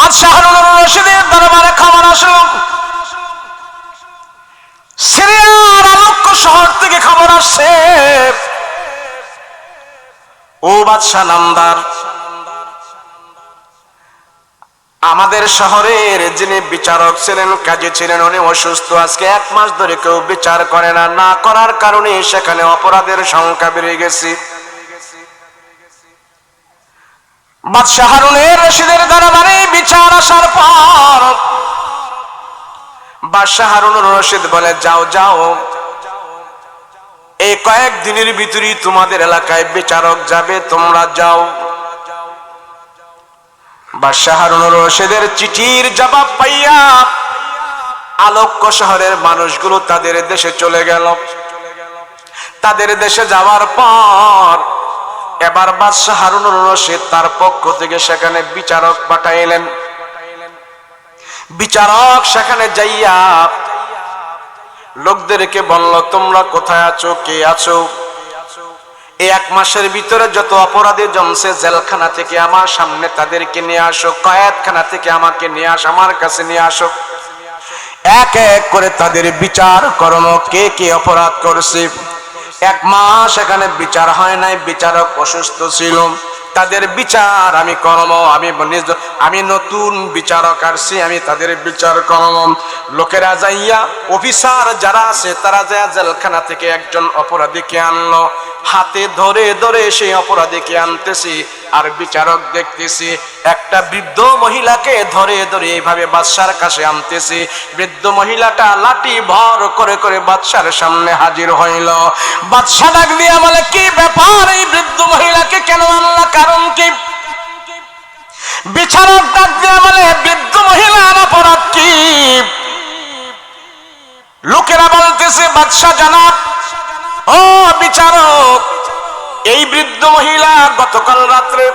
বাদশাহ হারুনুর রশিদের দরবারে খবর আসলো, সিরিয়ার আলোক্য শহর থেকে খবর আসছে, ও বাদশাহ নামদার, আমাদের শহরের যিনি বিচারক ছিলেন, কাজী ছিলেন, উনি অসুস্থ। আজকে 1 মাস ধরে কেউ বিচার করে না, না করার কারণে সেখানে অপরাধের সংখ্যা বেড়ে গেছে। বাদশাহ হারুনুর রশিদের দরবারে বিচার আসার পর বাদশাহ হারুনুর রশিদ বলে, যাও যাও, এই কয়েকদিনের ভিতরেই তোমাদের এলাকায় বিচারক যাবে, তোমরা যাও। বাদশাহ হারুনুর রশিদের চিঠির জবাব পাইয়া আলোক্য শহরের মানুষগুলো তাদের দেশে চলে গেল। তাদের দেশে যাওয়ার পর এবার বাদশাহ হারুনুর রশিদ তার পক্ষ থেকে সেখানে বিচারক পাঠাইলেন। বিচারক সেখানে যাইয়া লোকদেরকে বলল, তোমরা কোথায় আছো, কে আছো? এই 1 মাসের ভিতরে যত অপরাধী জমছে জেলখানা থেকে আমার সামনে তাদেরকে নিয়ে আসো, কয়েদখানা থেকে আমাকে নিয়ে আসো, আমার কাছে নিয়ে আসো। এক এক করে তাদের বিচার করো, কে কে অপরাধ করছে। 1 মাস এখানে বিচার হয় নাই, বিচারক অসুস্থ ছিল, তাদের বিচার আমি করব। আমি নতুন বিচারক আসছি, আমি তাদের বিচার করব। লোকেরা যাইয়া, অফিসার যারা আছে তারা যায় জেলখানা থেকে একজন অপরাধীকে আনলো, হাতে ধরে ধরে সেই অপরাধীকে আনতেছি, আর বিচারক দেখতেছি একটা বৃদ্ধ মহিলাকে ধরে ধরে এইভাবে বাদশার কাছে আনতেছি। বৃদ্ধ মহিলাটা লাঠি ভর করে করে বাদশার সামনে হাজির হইল। বাদশা ডাক দিয়ে বলে, কি ব্যাপার, এই বৃদ্ধ মহিলাকে কেন আনলা, কারণ কি? বিচারক ডাক দিয়ে বলে, বৃদ্ধ মহিলার অপরাধ কি? লোকেরা বলতেছে, বাদশা জানাব, ও বিচারক, এই বৃদ্ধ মহিলা গতকাল রাত্রে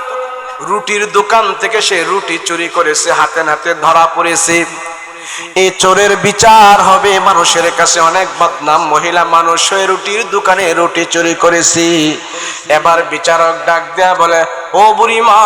রুটির দোকান থেকে সে রুটি চুরি করেছে, হাতে নাতে ধরা পড়েছে। এই চোরের বিচার হবে, মানুষের কাছে অনেক বদনাম, মহিলা মানুষ হয়ে রুটির দোকানে রুটি চুরি করেছি। এবার বিচারক ডাক দেয়া বলে, ও বুড়িমা,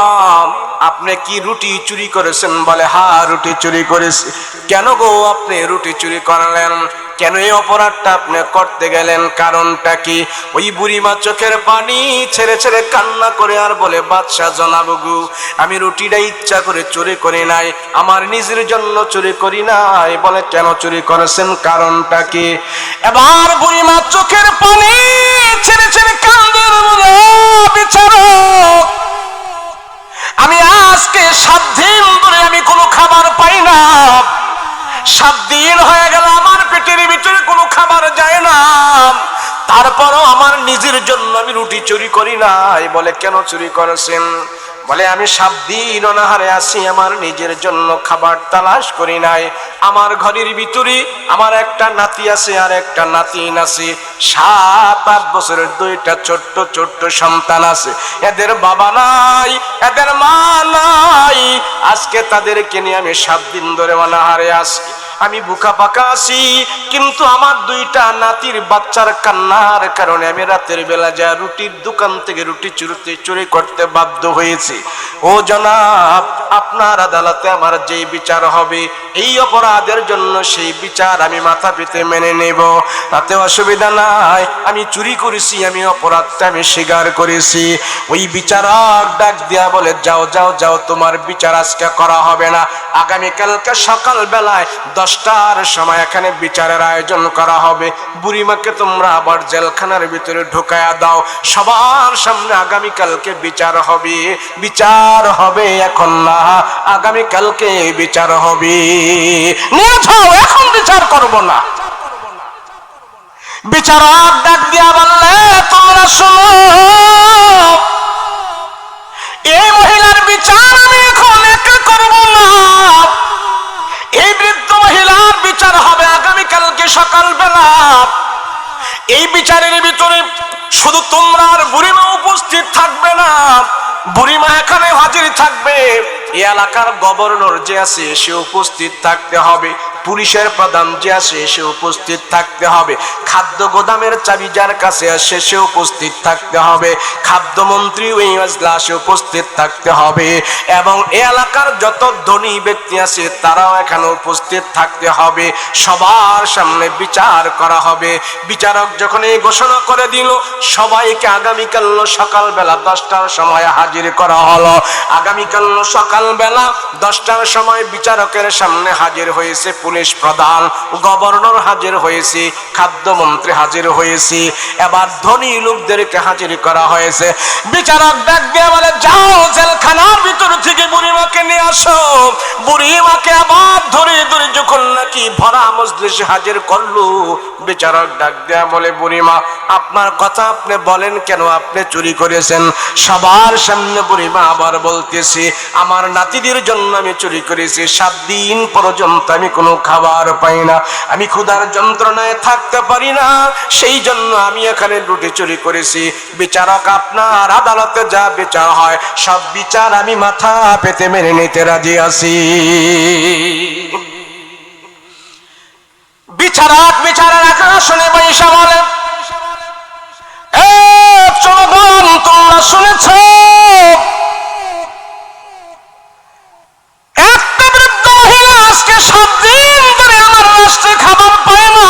আপনি কি রুটি চুরি করেছেন? বলে, হ্যাঁ, রুটি চুরি করেছি। কেন গো আপনি রুটি চুরি করলেন? কেন এই অপরাধটা আপনি করতে গেলেন, কারণটা কি? ওই বুড়িমা চোখের পানি ছেড়ে ছেড়ে কান্না করে আর বলে, বাদশা জনাব গো, আমি রুটিটা ইচ্ছা করে চুরি করি নাই, আমার নিজের জন্য চুরি করি নাই। বলে, কেন চুরি করেছেন, কারণটা কি? এবার বুড়িমা চোখের পানি ছেড়ে ছেড়ে কান্দের বলে, বিচারক, আমি আজকে 7 দিন ধরে আমি কোনো খাবার পাই না, 7 দিন হয়ে গেল আমার পেটের ভিতরে কোনো খাবার যায় না, তারপরও আমার নিজের জন্য আমি রুটি চুরি করি নাই। বলে, কেন চুরি করেছেন? বলে, আমি 7 দিন অনাহারে আছি, আমার নিজের জন্য খাবার তালাশ করি নাই। আমার ঘরের ভিতরে আমার একটা নাতি আছে আর একটা নাতিন আছে, 7-8 বছরের 2টা ছোট্ট ছোট্ট সন্তান আছে। এদের বাবা নাই, এদের মা নাই, আজকে তাদেরকে নিয়ে আমি 7 দিন ধরে অনাহারে আছি, আমি বুকা পাকা আছি। কিন্তু আমার 2টা নাতির বাচ্চার কান্নার কারণে আমি রাতের বেলা যা রুটির দোকান থেকে রুটি চুরি করতে বাধ্য হয়েছি। ও জনাব, আপনার আদালতে আমার যেই বিচার হবে, এই অপরাধের জন্য সেই বিচার আমি মাথা পেতে মেনে নেব, তাতে অসুবিধা নাই। আমি চুরি করেছি, আমি অপরাধটা আমি স্বীকার করেছি। ওই বিচারক ডাক দিয়া বলে, যাও যাও যাও, তোমার বিচার আজকে করা হবে না, আগামীকালকে সকাল বেলায় 10টার সময় এখানে বিচারের আয়োজন করা হবে। বুড়িমাকে তোমরা আবার জেলখানার ভিতরে ঢুকায়া দাও, সবার সামনে আগামীকালকে বিচার হবে। বিচার হবে এখন না, আগামীকালকে বিচার হবে, নিয়ে যাও, এখন বিচার করব না। বিচারক ডাক দিয়া বললে, তোমরা শোনো, এই মহিলার বিচার আমি এখন একা করব না, এই বৃদ্ধ মহিলার বিচার হবে আগামীকালকে সকালবেলা। এই বিচারের ভিতরে শুধু তোমরা আর বুড়িমা উপস্থিত থাকবে না, বুড়িমা এখানে হাজির থাকবে, এই এলাকার গভর্নর যে আছে সে উপস্থিত থাকতে হবে। পুলিশের প্রধান যে আসে সে উপস্থিত থাকতে হবে, খাদ্য গোদামের চাবি যার কাছে আসে সে উপস্থিত থাকতে হবে, খাদ্যমন্ত্রী ওই এজলাসে উপস্থিত থাকতে হবে, এবং এই এলাকার যত ধনী ব্যক্তি আছে তারাও এখানে উপস্থিত থাকতে হবে। সবার সামনে বিচার করা হবে। বিচারক যখন এই ঘোষণা করে দিল, সবাইকে আগামীকাল সকালবেলা 10টার সময় হাজির করা হলো। আগামীকাল সকালবেলা 10টার সময় বিচারকের সামনে হাজির হয়েছে পুলিশ প্রধান, গভর্নর হাজির হয়েছে, খাদ্যমন্ত্রী হাজির হয়েছে, এবার ধনী লোকদেরকে হাজির করা হয়েছে। বিচারক ডাক দিয়ে বলে, যাও জেলখানার ভিতর থেকে বুড়িমাকে নিয়ে আসো। বুড়িমাকে আবার ধরে ধরে যখন নাকি ভরা মজলিসে হাজির করলো, বিচারক ডাক দেয়া বলে, বুড়িমা আপনার কথা আপনি বলেন কেন, আপনি চুরি করেছেন? সবার সামনে বুড়িমা আবার বলতেছি, আমার নাতিদের জন্য আমি চুরি করেছি, 7 দিন পর্যন্ত আমি কোনো খাবার পাই না, আমি ক্ষুধার যন্ত্রণায় থাকতে পারি না, সেই জন্য আমি এখানে রুটি চুরি করেছি। বিচারক আপনার আদালতে যা বিচার হয় সব বিচার আমি মাথা পেতে মেনে নিতে রাজি আছি। বিচারক বিচারের আসনে বসে বলে, জনগণ তোমরা শুনেছ, একটা বৃদ্ধ মহিলা আজকে 7 দিন ধরে আমার রাষ্ট্রে খাবার পায় না।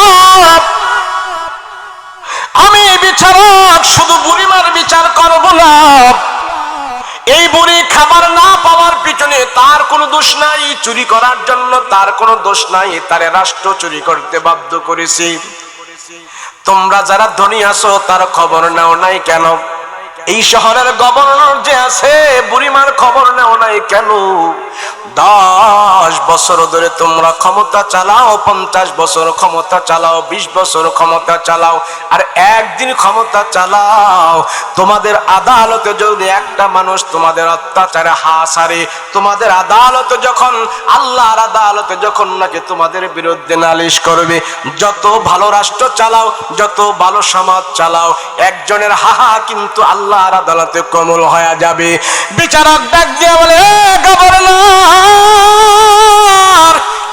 আমি বিচারক শুধু বুড়িমার বিচার করব না, এই বুড়ি খাবার না পাওয়ার পিছনে তার কোনো দোষ নাই, চুরি করার জন্য তার কোনো দোষ নাই, তারে রাষ্ট্র চুরি করতে বাধ্য করেছি। তোমরা যারা ধনী আছো তার খবর নাও নাই কেন? এই শহরের গভর্নর যে আছে বুড়িমার খবর নাও নাই কেন? 10 বছর ধরে তোমরা ক্ষমতা চালাও, 50 বছর ক্ষমতা চালাও, 20 বছর ক্ষমতা চালাও, আর একদিন ক্ষমতা চালাও, তোমাদের আদালতে যদি একটা মানুষ তোমাদের অত্যাচারে হাসারে, তোমাদের আদালতে যখন, আল্লাহর আদালতে যখন নাকি তোমাদের বিরুদ্ধে নালিশ করবে, যত ভালো রাষ্ট্র চালাও, যত ভালো সমাজ চালাও, একজনের হাহা কিন্তু আল্লাহর আদালতে কমল হয়ে যাবে। বিচারক ডাক দিয়ে বলে, গভর্নর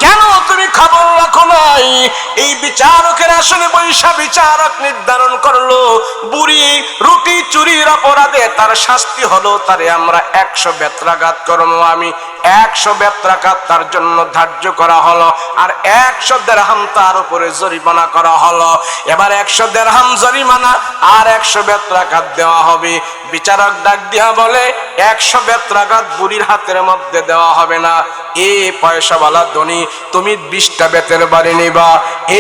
কেন তুমি খবর রাখো নাই? এই বিচারকের আসলে বৈশা বিচারক নির্ধারণ করলো, বুড়ি রুটি চুরির অপরাধে তার শাস্তি হলো, তারে আমরা 100 বেত্রাঘাত করবো। আমি 100 বেত্রাঘাত তার জন্য ধার্য করা হলো, আর 100 দিরহাম তার উপরে জরিমানা করা হলো। এবার 100 দিরহাম জরিমানা আর 100 বেত্রাঘাত দেওয়া হবে। বিচারক ডাক দিয়া বলে, 100 বেত্রাঘাত বুড়ির হাতের মধ্যে দেওয়া হবে না। এ পয়সাওয়ালা ধনী, তুমি 20টা বেতের বাড়ি নিবা।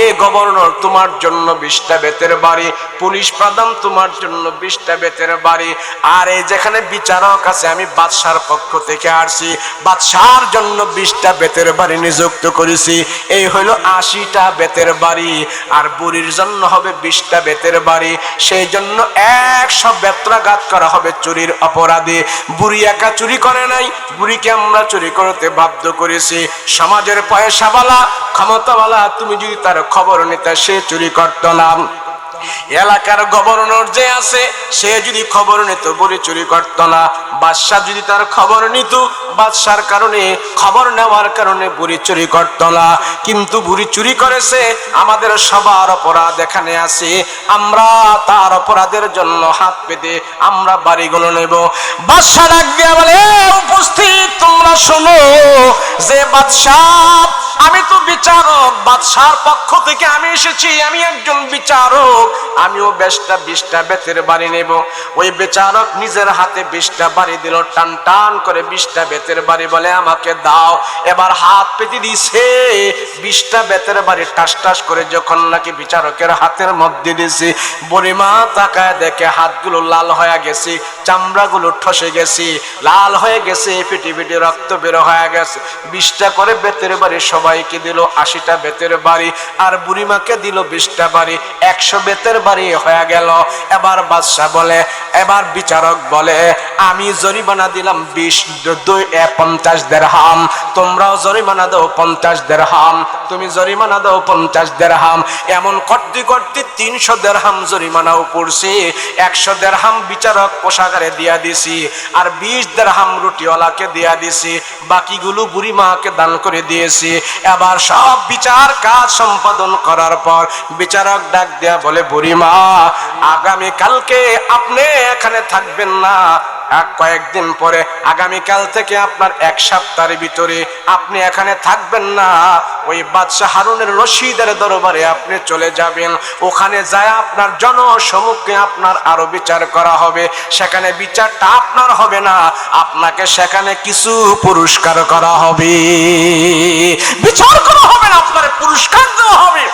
এ গভর্নর তোমার জন্য 20টা বেতের বাড়ি, পুলিশ প্রধান তোমার জন্য 20টা বেতের বাড়ি, আর এই যেখানে বিচারক আছে আমি বাদশার পক্ষ থেকে আসছি, বাদশার জন্য 20টা বেতের বাড়ি নিযুক্ত করেছি। এই হলো 80টা বেতের বাড়ি, আর বুড়ির জন্য হবে 20টা বেতের বাড়ি। সেই জন্য 100 বেত্রাঘাত করা হবে চুরির অপরাধে। বুড়ি একা চুরি করে নাই, বুড়িকে আমরা চুরি করতে বাধ্য করেছি। সমাজের পয়সাওয়ালা ক্ষমতাওয়ালা তুমি যদি তার খবর নিতে, সে চুরি করত না। এলাকার গভর্নর যে আছে সে যদি খবর নিত, বুড়ি চুরি করত না। বাদশা যদি তার খবর নিত, বাদশার কারণে, খবর নেওয়ার কারণে বুড়ি চুরি করত না। কিন্তু বুড়ি চুরি করেছে, আমাদের সবার অপরাধ এখানে আছে, আমরা তার অপরাধের জন্য হাত পেতে আমরা বাড়িগুলো নেব। বাদশা ডাক দিয়ে বলে, উপস্থিত তোমরা শোনো, যে বাদশাহ, আমি তো বিচারক, বাদশার পক্ষ থেকে আমি এসেছি, আমি একজন বিচারক, আমিও 20টা বেতের বাড়ি নেব। ওই বিচারক নিজের হাতে 20টা বাড়ি দিল, টান টান করে 20টা বেতের বাড়ি বলে, আমাকে দাও। এবার হাত পেতে দিছে, 20টা বেতের বাড়ি টাস টাস করে যখন নাকি বিচারকের হাতের মধ্যে দিছে, বুড়িমা তাকায় দেখে হাতগুলো লাল হয়ে গেছে, চামড়াগুলো ঠসে গেছে, লাল হয়ে গেছে, ফেটে ফেটে রক্ত বের হয়ে গেছে। 20টা করে বেতের বাড়ি সবাইকে দিল, 80টা বেতের বাড়ি, আর বুড়িমাকে দিল 20টা বাড়ি, 100 বেতের বাড়ি হয়ে গেল। এবার বাদশা বলে, এবার বিচারক বলে আমি জরিমানা দিলাম 50 দিরহাম, তোমরাও জরিমানা দাও 50 দিরহাম, তুমি জরিমানা দাও 50 দিরহাম। এমন করতে করতে 300 দিরহাম জরিমানাও পড়ছে। 100 দিরহাম বিচারক কোষাগারে দিয়া দিছি, আর 20 দিরহাম রুটিওয়ালাকে দিয়া দিছি, বাকিগুলো বুড়ি মাকে দান করে দিয়েছি। এবার সব বিচার কাজ সম্পাদন করার পর বিচারক ডাক দেয়া বলে, বুড়ি মা আগামী কালকে আপনি এখানে থাকবেন না, কয়েকদিন পরে আগামীকাল থেকে আপনার 1 সপ্তাহের ভিতরে আপনি এখানে থাকবেন না, ওই বাদশা হারুনের রশিদের দরবারে আপনি চলে যাবেন। ওখানে যায় আপনার জনসম্মুখে আপনার আরো বিচার করা হবে। সেখানে বিচারটা আপনার হবে না, আপনাকে সেখানে কিছু পুরস্কার করা হবে। বিচার করা হবে না, আপনার পুরস্কার দেওয়া হবে।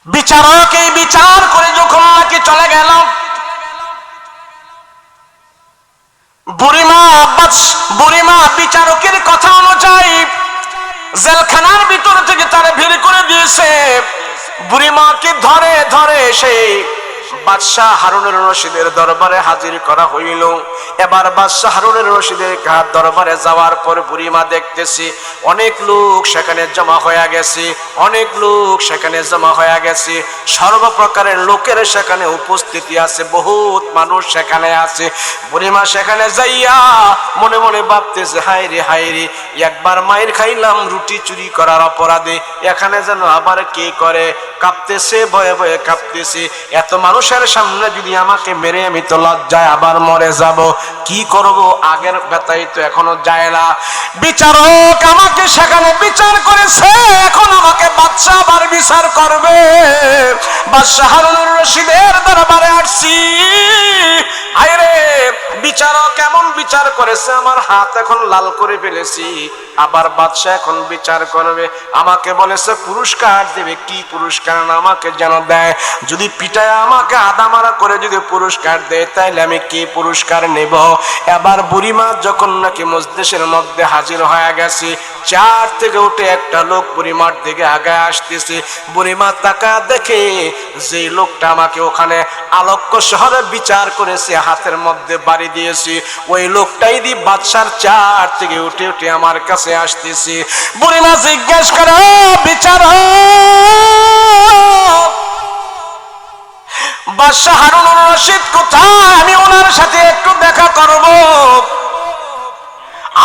বিচারক এই বিচার করে যখন নাকি চলে গেল, বুড়িমা বিচারকের কথা অনুযায়ী জেলখানার ভিতর থেকে তারে বের করে দিয়েছে। বুড়িমাকে ধরে ধরে সেই বাদশাহ হারুনুর রশিদের দরবারে হাজির করা হইল। এবার বাদশাহ হারুনুর রশিদের দরবারে যাওয়ার পর বুড়িমা দেখতেছি অনেক লোক সেখানে জমা হয়ে গেছে, অনেক লোক সেখানে জমা হয়ে গেছে, সর্বপ্রকারের লোকের সেখানে উপস্থিতি আছে, বহুত মানুষ সেখানে আছে। বুড়িমা সেখানে যাইয়া মনে মনে ভাবতেছে, হায় রে একবার মায়ের খাইলাম রুটি চুরি করার অপরাধে, এখানে যেন আবার কে করে। কাঁপতেছে, ভয়ে ভয়ে কাঁপতেছে। এত মানুষের সামনে যদি আমাকে মেরে আমি তো লজ্জায় আবার মরে যাব, কি করব? আগের ব্যথাই তো এখনো যায় না। বিচারক আমাকে সেখানে বিচার করেছে, এখন আমাকে বাদশা আবার বিচার করবে। বাদশা হারুনুর রশিদের দরবারে আসছি। হায় রে, বিচারক এমন বিচার করেছে, আমার হাত এখন লাল করে ফেলেছি। আবার বাদশা এখন বিচার করবে, আমাকে বলেছে পুরস্কার দেবে। কি পুরস্কার আমাকে যেন দেয়? যদি পিটায় আমাকে আদামারা করে যদি পুরস্কার দেয়, তাইলে আমি কি পুরস্কার নেব? এবার বুড়িমা যখন নাকি মজলিসের মধ্যে হাজির হয়ে গেছে, চেয়ার থেকে উঠে একটা লোক বুড়িমার দিকে আগায় আসতেছে। বুড়িমা তাকা দেখে যে লোকটা আমাকে ওখানে আলোক্য শহরে বিচার করেছে, হাতের মধ্যে বাড়ি দিয়েছি, ওই লোকটাই দি বাদশার চেয়ার থেকে উঠে উঠে আমার কাছে আসতেছে। বুড়িমা জিজ্ঞেস করে, বিচারক বাদশা হারুনুর রশিদ কোথায়? আমি ওনার সাথে একটু দেখা করব।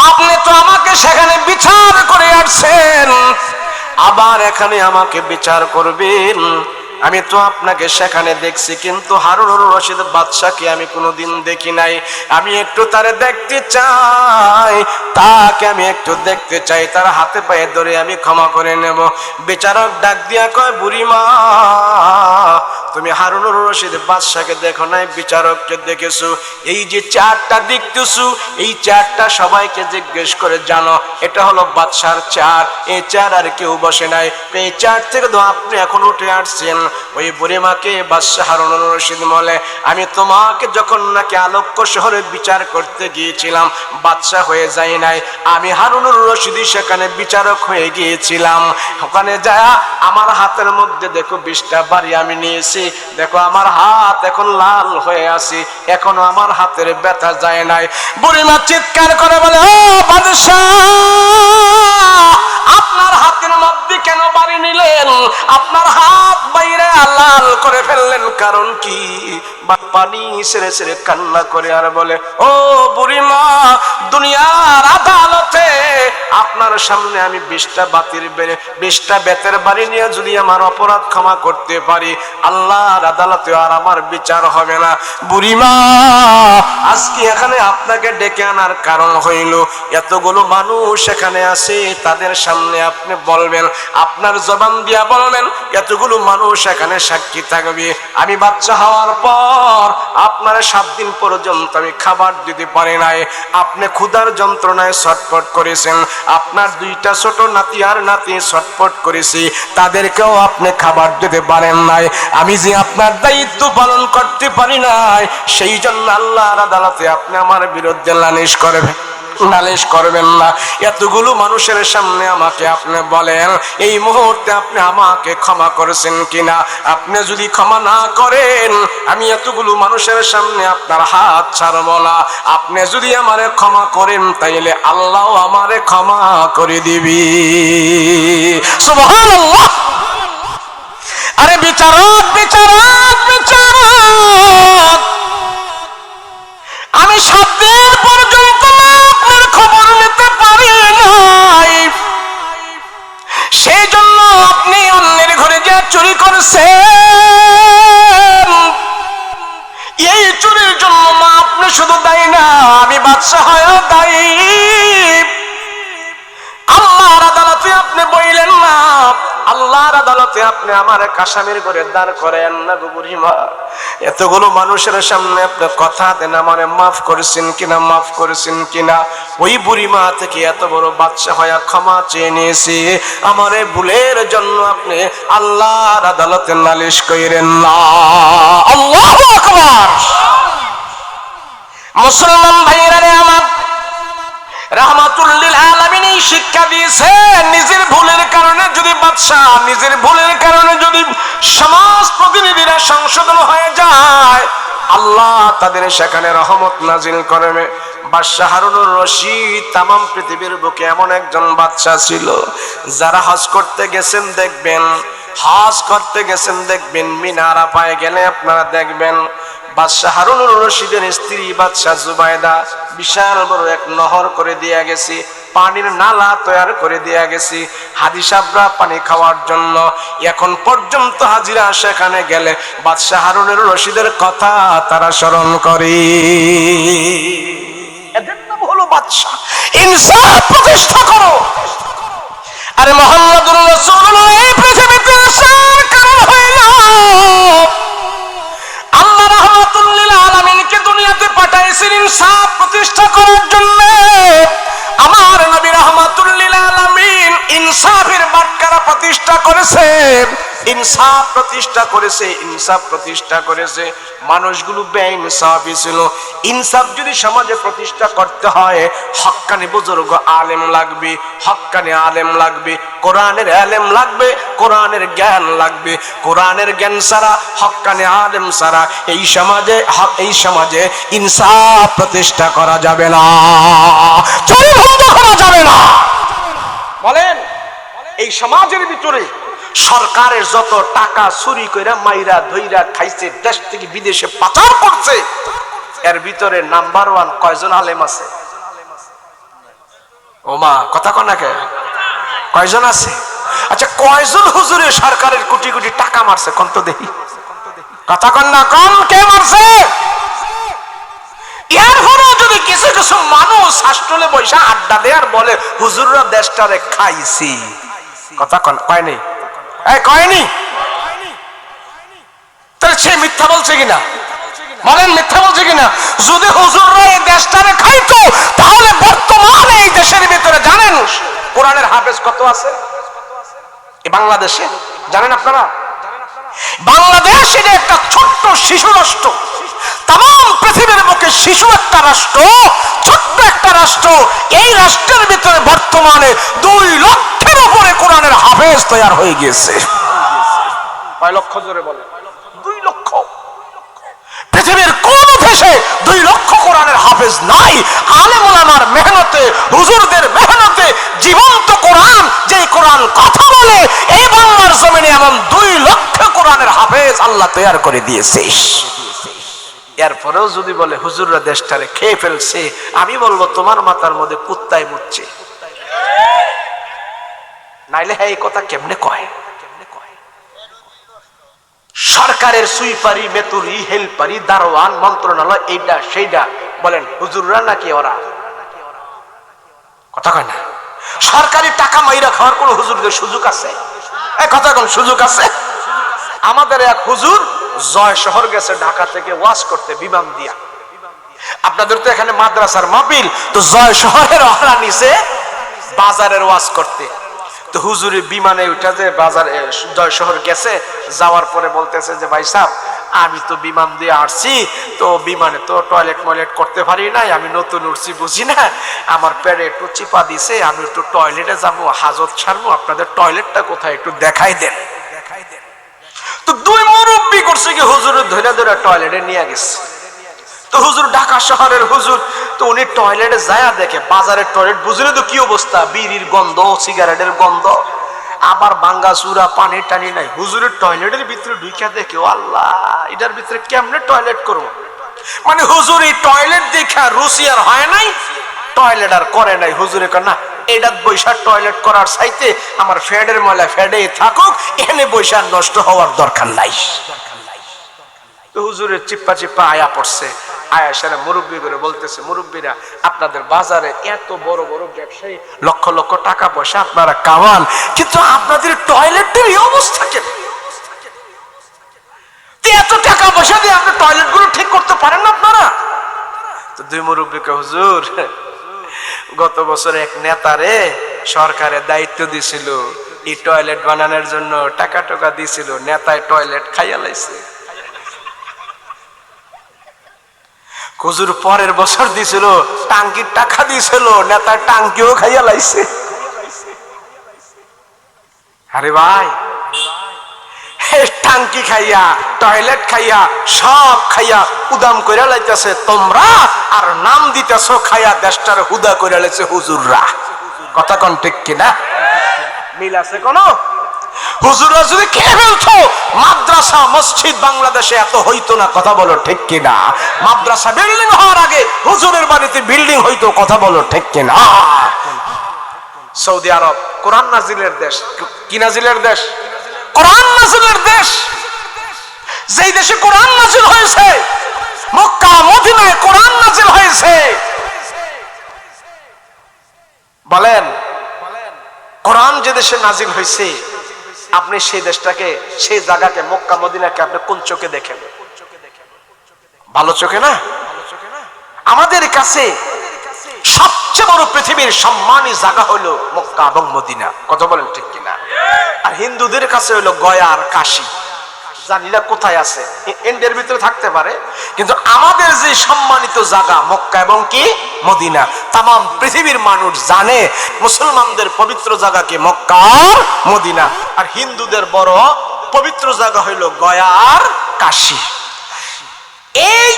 আপনি তো আমাকে সেখানে বিচার করে আসছেন, আবার এখানে আমাকে বিচার করবেন? আমি তো আপনাকে সেখানে দেখছি, কিন্তু হারুনুর রশিদ বাদশাকে আমি কোনোদিন দেখি নাই। আমি একটু তারে দেখতে চাই, তাকে আমি একটু দেখতে চাই, তার হাতে পায়ে ধরে আমি ক্ষমা করে নেব। বিচারক ডাক দিয়া কয়, বুড়িমা তুমি হারুনুর রশিদ বাদশাকে দেখো নাই, বিচারককে দেখেছো। এই যে চেয়ারটা দেখতেছো, এই চেয়ারটা সবাইকে জিজ্ঞেস করে জানো, এটা হলো বাদশার চেয়ার। এই চেয়ার আর কেউ বসে নাই, এই চেয়ার থেকে তো আপনি এখন উঠে আসছেন। ওই বুড়িমাকে বাদশা হারুনুর রশিদ বলে, আমি তোমাকে যখন নাকি আলোক্য শহরে বিচার করতে গিয়েছিলাম, বাদশা হয়ে যাই নাই, আমি হারুনুর রশিদ সেখানে বিচারক হয়ে গিয়েছিলাম। ওখানে যায় আমার হাতের মধ্যে দেখো 20টা বাড়ি আমি নিয়েছি, দেখো আমার হাত এখন লাল হয়ে আছে, এখনো আমার হাতের ব্যথা যায় নাই। বুড়িমা চিৎকার করে বলে, ও বাদশা, আপনার হাতের মধ্যে কেন বাড়ি নিলেন? আপনার হাত বাইরে লাল করে ফেললেন, কারণ কি? পানি ছেড়ে ছেড়ে কান্না করে আর বলে, ও বুড়িমা, দুনিয়ার আদালতে আপনার সামনে আমি 20টা বেতের বাড়ি নিয়ে যদি আমার অপরাধ ক্ষমা করতে পারি, আল্লাহর আদালতে আর আমার বিচার হবে না। বুড়িমা, আজকে এখানে আপনাকে ডেকে আনার কারণ হইল, এতগুলো মানুষ এখানে আছে, তাদের সামনে আপনি বলবেন, আপনার জবান দিয়া বলবেন, এতগুলো মানুষ এখানে সাক্ষী থাকবে, আমি বাচ্চা হওয়ার পর আপনার 7 দিন পর্যন্ত আমি খাবার দিতে পারি নাই, আপনি ক্ষুধার যন্ত্রণায় ছটফট করেছেন, আপনার 2টা ছোট নাতি আর নাতি ছটফট করেছি, তাদেরকেও আপনি খাবার দিতে পারেন নাই, আমি যে আপনার দায়িত্ব পালন করতে পারি নাই, সেই জন্য আল্লাহর আদালতে আপনি আমার বিরুদ্ধে নালিশ করবেন। নালিশ করবেন না। এতগুলো মানুষের সামনে আমাকে আপনি বলেন, এই মুহূর্তে আপনি আমাকে ক্ষমা করেছেন কিনা? আপনি যদি ক্ষমা না করেন, আমি এতগুলো মানুষের সামনে আপনার হাত ছাড়ব না। আপনি যদি আমারে ক্ষমা করেন, তাইলে আল্লাহ আমারে ক্ষমা করে দিবি। সুবহানাল্লাহ। আরে বিচারক বিচারক বিচারক, আমি 7 দিন পর্যন্ত আপনার খবর নিতে পারি নাই, সেই জন্য আপনি অন্যের ঘরে যে চুরি করেছেন, এই চুরির জন্য মা আপনি শুধু দায়ী না, আমি বাদশা হয়ে দায়ী। আল্লাহর আদালতে আপনি বইলেন না, আল্লাহর আদালতে আপনি আমার কাসামির করে দাঁড় করেন না গো বুড়িমা। এতগুলো মানুষের সামনে আপনি কথা দেন আমারে মাফ করেছেন কিনা, মাফ করেছেন কিনা। ওই বুড়িমা থেকে এত বড় বাদশা হয়ে ক্ষমা চেয়ে নিয়েছি, আমারে ভুলের জন্য আপনি আল্লাহর আদালতে নালিশ কইরেন না। আল্লাহু আকবার। মুসলমান ভাইরা রে আমার, রাহমাতুল লিল আলামিন এই শিক্ষা দিয়েছে, নিজের ভুলের কারণে যদি বাদশা, নিজের ভুলের কারণে যদি সমাজ প্রতিনিধিরা সংশোধন হয়ে যায়, আল্লাহ তাদের সেখানে রহমত নাজিল করবে। বাদশা হারুনুর রশিদ তামাম পৃথিবীর বুকে এমন একজন বাদশা ছিল, যারা হজ করতে গেছেন দেখবেন, হজ করতে গেছেন দেখবেন, মিনা আরাফায় গেলে আপনারা দেখবেন বাদশা হারুনুর রশিদের স্ত্রী বাদশা জুবাইদা বিশাল বড় এক নহর করে দিয়া গেছে, পানির নালা তৈরি করে দিয়া গেছে হাজী সাহেবরা পানি খাওয়ার জন্য। এখন পর্যন্ত হাজিরা সেখানে গেলে বাদশা হারুনুর রশিদের কথা তারা স্মরণ করে। এদের নাম হলো বাদশা। ইনসাফ প্রতিষ্ঠা করো। আরে মুহাম্মদুর রাসূলুল্লাহ এই পৃথিবীতে আসার কারণ হইল আল্লাহ রাহমাতুল লিল আলামিনকে দুনিয়াতে পাঠাইছেন ইনসাফ প্রতিষ্ঠা করার জন্য। আমার নবী রাহমাতুল লিল আলামিন ইনসাফের বাটখারা প্রতিষ্ঠা করেছে, ইনসাফ প্রতিষ্ঠা করেছে, ইনসাফ প্রতিষ্ঠা করেছে। মানুষগুলো বেইনসাফি ছিল। ইনসাফ যদি সমাজে প্রতিষ্ঠা করতে হয়, হক্কানি বুজুর্গ আলেম লাগবে, হক্কানি আলেম লাগবে, কোরআনের আলেম লাগবে, কোরআনের জ্ঞান লাগবে। কোরআনের জ্ঞান ছাড়া, হক্কানি আলেম ছাড়া এই সমাজে ইনসাফ প্রতিষ্ঠা করা যাবে না, চুরি বন্ধ করা যাবে না। বলেন, এই সমাজের ভিতরে সরকারের যত টাকা চুরি কইরা মাইরা ধইরা খাইছে, দেশ থেকে বিদেশে পাচার করছে, এর ভিতরে নাম্বার 1 কয়জন আলেম আছে? ওমা কথা কন না কে? কয়জন আছে? আচ্ছা, কয়জন হুজুরে সরকারের কোটি কোটি টাকা মারছে কোন তো দেখি? কথা কন না, কোন কে মারছে? এরপরেও যদি কিছু কিছু মানুষ হাসটলে বৈশা আড্ডা দেয় আর বলে হুজুররা দেশটারে খাইছি, কথা কন, কয় নেই? কয়নি? তাহলে সে মিথ্যা বলছে কিনা? বলেন মিথ্যা বলছে কিনা? যদি হুজুররা এই দেশটারে খাইতো, তাহলে বর্তমানে এই দেশের ভিতরে জানেন কোরআনের হাফেজ কত আছে এই বাংলাদেশে? জানেন আপনারা? বাংলাদেশ এটা একটা ছোট্ট শিশু রাষ্ট্র, তাম পৃথিবীর বুকে শিশু একটা রাষ্ট্র, ছোট্ট একটা রাষ্ট্র। এই রাষ্ট্রের ভিতরে বর্তমানে 2 লক্ষের উপরে কোরআনের হাফেজ তৈরি হয়ে গিয়েছে। কয় লক্ষ জোরে বলে? 2 লক্ষ। পৃথিবীর কোন দেশে 2 লক্ষ কোরআনের হাফেজ নাই। আলেম ওলামার মেহনতে, হুজুরদের মেহনতে জীবন্ত কোরআন, যে কোরআন কথা বলে, এই বাংলার জমিনে এমন 2 লক্ষ কোরআনের হাফেজ আল্লাহ তৈরি করে দিয়েছে। এরপরেও যদি বলে হুজুররা দেশটারে খেয়ে ফেলছে, আমি বলবো তোমার মাথার মধ্যে কুত্তায় মুতছে। নাইলে হ্যাঁ এই কথা কেমনে কয়? সরকারের সুইপারি, মেতুরি, হেলপারি, দারোয়ান, মন্ত্রণালয়, এইটা সেইটা, বলেন হুজুররা নাকি ওরা? কথা কয় না। সরকারি টাকা মাইরা খাওয়ার কোন হুজুরদের সুযোগ আছে? কথা কোন সুযোগ আছে? আমাদের এক হুজুর জয় শহর গেছে ঢাকা থেকে ওয়াজ করতে বিমান দিয়া। আপনাদের তো এখানে মাদ্রাসার মাহফিল, তো জয় শহরের রওনা নিছে বাজারের ওয়াজ করতে। তো হুজুরে বিমানে উঠা যে বাজার জয় শহর গেছে, যাওয়ার পরে বলতেছে যে ভাই সাহেব আমি তো বিমান দিয়ে আসছি, তো বিমানে তো টয়লেট ময়লেট করতে পারি নাই, আমি নতুন উঠছি বুঝি না, আমার পেটে একটু চিপা দিছে, আমি একটু টয়লেটে যাবো, হাজত ছাড়বো, আপনাদের টয়লেটটা কোথায় একটু দেখাই দেন। তো দুই মুরব্বি করছে কি হুজুরের ধরে ধরে টয়লেটে নিয়ে গেছে। তো হুজুর ঢাকা শহরের হুজুর, তো উনি টয়লেটে যায় দেখে বাজারের টয়লেট, বুঝলে তো কি অবস্থা, বিড়ির গন্ধ, সিগারেটের গন্ধ, আবার ভাঙ্গা চুরা, পানি টানি নাই। হুজুরের টয়লেটের ভিতরে ঢুইকা দেখে, আল্লাহ, এটার ভিতরে কেমনে টয়লেট করবো? মানে হুজুর এই টয়লেট দেখা রুচি আর হয় নাই, টয়লেট আর করে নাই। হুজুরে কয় না, এটা বৈশা টয়লেট করার চাইতে আমার ফ্যাডের ময়লা ফ্যাডে থাকুক, এখানে বৈশা নষ্ট হওয়ার দরকার নাই। তো হুজুরের চিপ্পা চিপ্পা আয়া পড়ছে, আয়া সেরা মুরব্বী করে বলতেছে, মুরব্বীরা, আপনাদের বাজারে এত বড় বড় ব্যবসায়ী, লক্ষ লক্ষ টাকা পয়সা আপনারা কামান, কিন্তু আপনাদের টয়লেটের এই অবস্থা কেন? এত টাকা পয়সা দিয়ে আপনি টয়লেট গুলো ঠিক করতে পারেন না আপনারা? তো দুই মুরব্বীকে, হুজুর, গত বছর এক নেতারে সরকারের দায়িত্ব দিছিল, এই টয়লেট বানানোর জন্য টাকা টাকা দিছিল, নেতায় টয়লেট খাইয়া লাইছে। হুজুর পরের বছর দিছিল, টাঙ্কির টাকা দিছিল, নেতার টাঙ্কিও খাইয়া লাইছে। আরে ভাই, টাঙ্কি খাইয়া, টয়লেট খাইয়া, সব খাইয়া উদাম করে লাইতেছে তোমরা, আর নাম দিতেছ খাইয়া দেশটার হুদা করে লাইছে হুজুররা। কথা কোন ঠিক কিনা? মিল আছে কোন? হুজুররা যদি খেয়ে ফেলতো, মাদ্রাসা মসজিদ বাংলাদেশে এত হইতো না। কথা বলো ঠিক কিনা? মাদ্রাসা বিল্ডিং হওয়ার আগে হুজুরের বাড়িতে বিল্ডিং হইতো। কথা বলো ঠিক কিনা? সৌদি আরব কোরআন নাজিলের দেশ। কি নাজিলের দেশ? কোরআন নাজিলের দেশ। যেই দেশে কোরআন নাজিল হয়েছে, মক্কা মদিনায় কোরআন নাজিল হয়েছে। বলেন, কোরআন যে দেশে নাজিল হয়েছে, আপনি সেই দেশটাকে, সেই জায়গাকে, মক্কা মদিনাকে আপনি কোন চোখে দেখেন? ভালো চোখে না? আমাদের কাছে সবচেয়ে বড় পৃথিবীর সম্মানী জায়গা হলো মক্কা এবং মদিনা। কথা বলেন ঠিক কিনা? আর হিন্দুদের কাছে হলো গয়া আর কাশী। জানি না কোথায় আছে, ইন্ডিয়ার ভিতরে থাকতে পারে, কিন্তু আমাদের যে সম্মানিত জায়গা মক্কা এবং কি মদিনা, তাম পৃথিবীর মানুষ জানে মুসলমানদের পবিত্র জায়গা কি মক্কা আর মদিনা, আর হিন্দুদের বড় পবিত্র জায়গা হইল গয়া আর কাশী। এই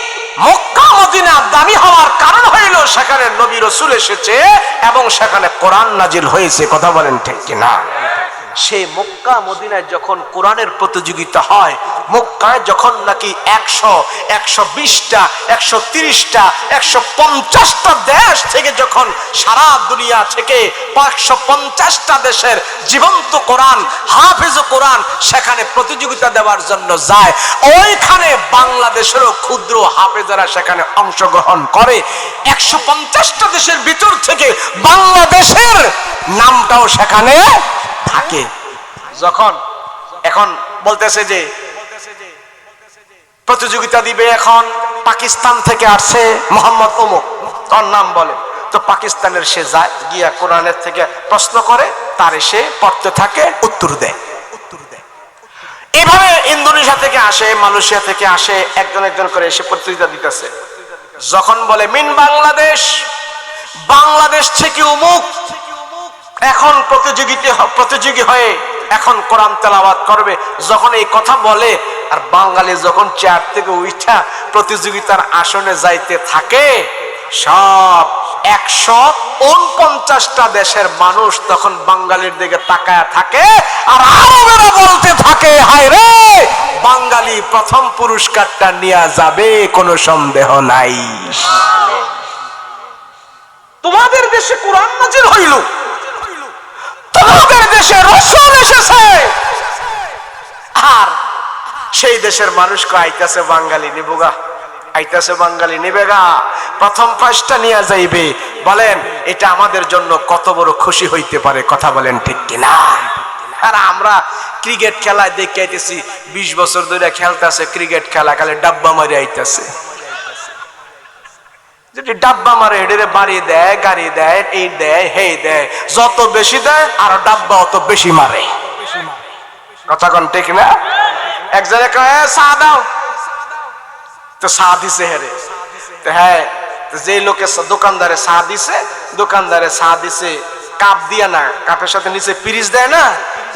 মক্কা মদিনা দামি হওয়ার কারণ হইল সেখানে নবী রাসূল এসেছে এবং সেখানে কোরআন নাজিল হয়েছে। কথা বলেন ঠিক কিনা? সেই মক্কা মদিনায় যখন কোরআনের প্রতিযোগিতা হয়, মক্কায় যখন নাকি 100, 120টা, 130টা, 150টা দেশ থেকে যখন সারা দুনিয়া থেকে 550টা দেশের জীবন্ত কোরআন, হাফেজ কোরআন সেখানে প্রতিযোগিতা দেওয়ার জন্য যায়, ওইখানে বাংলাদেশেরও ক্ষুদ্র হাফেজরা সেখানে অংশগ্রহণ করে। 150টা দেশের ভিতর থেকে বাংলাদেশের নামটাও সেখানে থাকে। যখন এখন বলতেছে যে প্রতিযোগিতা দিবে, এখন পাকিস্তান থেকে আসছে মোহাম্মদ অমুক, তার নাম বলে, তো পাকিস্তানের সে যায় গিয়া কোরআনের থেকে প্রশ্ন করে, তার সে পড়তে থাকে, উত্তর দেয়। এভাবে ইন্দোনেশিয়া থেকে আসে, মালয়েশিয়া থেকে আসে, একজন একজন করে এসে প্রতিযোগিতা দিতেছে। যখন বলে মিন বাংলাদেশ, বাংলাদেশ থেকে অমুক এখন প্রতিযোগী হয়ে এখন কোরআন তেলাওয়াত করবে, যখন এই কথা বলে, আর বাঙালি যখন চেয়ার থেকে উঠা প্রতিযোগিতার আসনে যাইতে থাকে, সব 149টা দেশের মানুষ তখন বাঙালির দিকে তাকায় থাকে, আর আরবেরা বলতে থাকে, হায় রে, বাঙালি প্রথম পুরস্কারটা নিয়ে যাবে, কোনো সন্দেহ নাই। তোমাদের দেশে কোরআন নাজিল হইল, তোমাদের দেশে রাসূল এসেছে, আর সেই দেশের মানুষকে আইতাছে বাঙালি নিবগা, আইতাছে বাঙালি নিবেগা, প্রথম প্রাইজটা নিয়ে যাইবে। বলেন এটা আমাদের জন্য কত বড় খুশি হইতে পারে? কথা বলেন ঠিক কিনা? আর আমরা ক্রিকেট খেলায় দেখে আইতেছি, 20 বছর ধরে খেলতেছে ক্রিকেট খেলা, খালি ডাব্বা মারি আইতাছে। যদি ডাব্বা মারে, হেডে বাড়ি দেয়, গাড়ি দেয়, এই দেয়, হেই দেয়, যত বেশি দেয় আর ডাব্বা অত বেশি মারে। কথা কোন ঠিক না? এক জায়গায় কয় চা দাও, তো চা দিছে হেরে, তো হ্যাঁ যে লোকে দোকানদারে চা দিছে, দোকানদারে চা দিছে কাপ দিয়া না, কাপের সাথে নিচে ফ্রিজ দেয় না,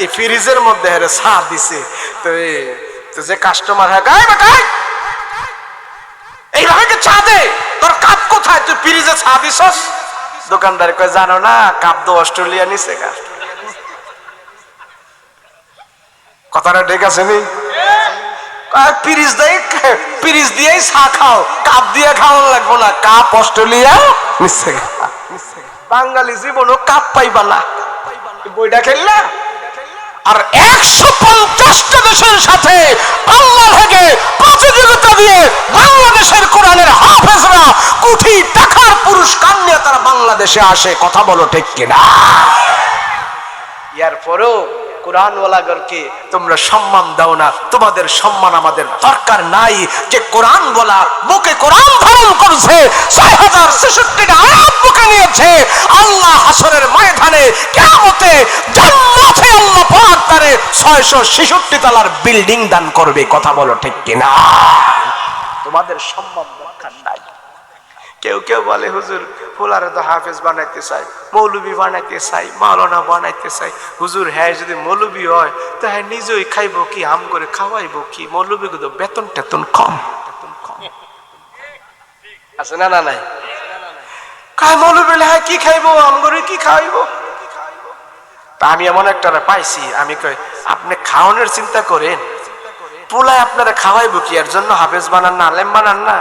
এই ফ্রিজের মধ্যে হেরে চা দিছে। তো যে কাস্টমার হ্যাঁ গায় বেটাই এইভাবে চা দে, তোর কাপ কোথায়, তুই ফ্রিজে চা দিছস? দোকানদার কয় জানো না কাপ তো অস্ট্রেলিয়া নিছে। কথাটা ঠিক আছে নি? পিরিজ দিয়েই চা খাও, কাপ দিয়ে খাওয়া লাগবো না, কাপ অস্ট্রেলিয়া নিচ্ছে। বাঙালি জীবনও কাপ পাইবা না, বইটা খেললা। আর 150টা দেশের সাথে পাল্লা ভেঙে প্রতিযোগিতা দিয়ে বাংলাদেশের কোরআনের হাফেজরা কোটি টাকার পুরস্কার নিয়ে তারা বাংলাদেশে আসে। কথা বলো ঠিক কিনা? এরপরেও কোরআনওয়ালাদেরকে তোমরা সম্মান দাও না। তোমাদের সম্মান আমাদের দরকার নাই। যে কোরআন বলা বুকে কোরআন ধারণ করছে, 6066টা আয়াত বুকে নিয়েছে, আল্লাহ হাসরের ময়দানে কিয়ামতে জান্নাতে আল্লাহ পাক তারে 666 তলার বিল্ডিং দান করবে। কথা বলো ঠিক কিনা? তোমাদের সম্মান দরকার নাই। কেউ কেউ বলে হুজুর ফুলারে তো হাফেজ বানাইতে চাই, মৌলবি বানাইতে চাই, মাওলানা বানাইতে চাই। হুজুর হ্যাঁ যদি মৌলবি হয় তো হ্যাঁ নিজেই খাইবো কি, আম করে খাওয়াইবো কি? মৌলবি তো বেতন টেতন কম আছে না? না নাই কায় মৌলবি হ্যাঁ কি খাইবো, আম করে কি খাওয়াইবো? তা আমি এমন একটা পাইছি, আমি কই আপনি খাওয়ানোর চিন্তা করেন, পোলায় আপনারা খাওয়াইবো কি? এর জন্য হাফেজ বানান না, আলেম বানান না।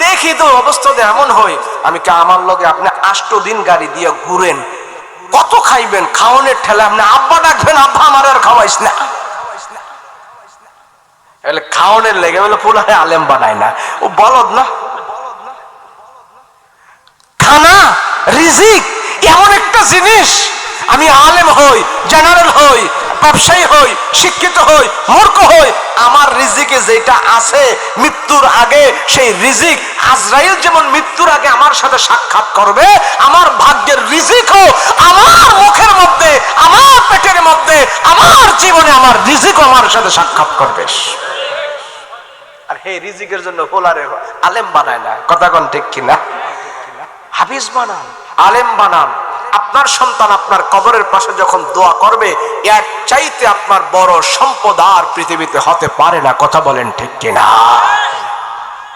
দেখি তো অবস্থা এমন হয়, আমি কে আমার লগে আপনি 8 দিন গাড়ি দিয়ে ঘুরেন, কত খাইবেন? খাওয়ানোর ঠেলে আপনি আব্বা ডাকবেন, আব্বা আমার আর খাওয়াইস না। খাওয়ানোর লেগে বলে পোলায় আলেম বানায় না, ও বলদ না। খানা রিজিক এমন একটা জিনিস, আমি আলেম হই, জেনারেল হই, ব্যবসায়ী হই, শিক্ষিত হই, মূর্খ হই, আমার রিজিকে যেটা আছে মৃত্যুর আগে সেই রিজিক আজরাইল যেমন মৃত্যুর আগে আমার সাথে সাক্ষাৎ করবে, আমার ভাগ্যের রিজিকও আমার মুখের মধ্যে, আমার পেটের মধ্যে, আমার জীবনে আমার রিজিকও আমার সাথে সাক্ষাৎ করবে। আর হে রিজিকের জন্য পোলারে আলেম বানায় না। কথা কোন ঠিক কিনা? হাফিজ বানান, আলেম বানান। আপনার সন্তান আপনার কবরের পাশে যখন দোয়া করবে, এর চাইতে আপনার বড় সম্পদ আর পৃথিবীতে হতে পারে না। কথা বলেন ঠিক কিনা?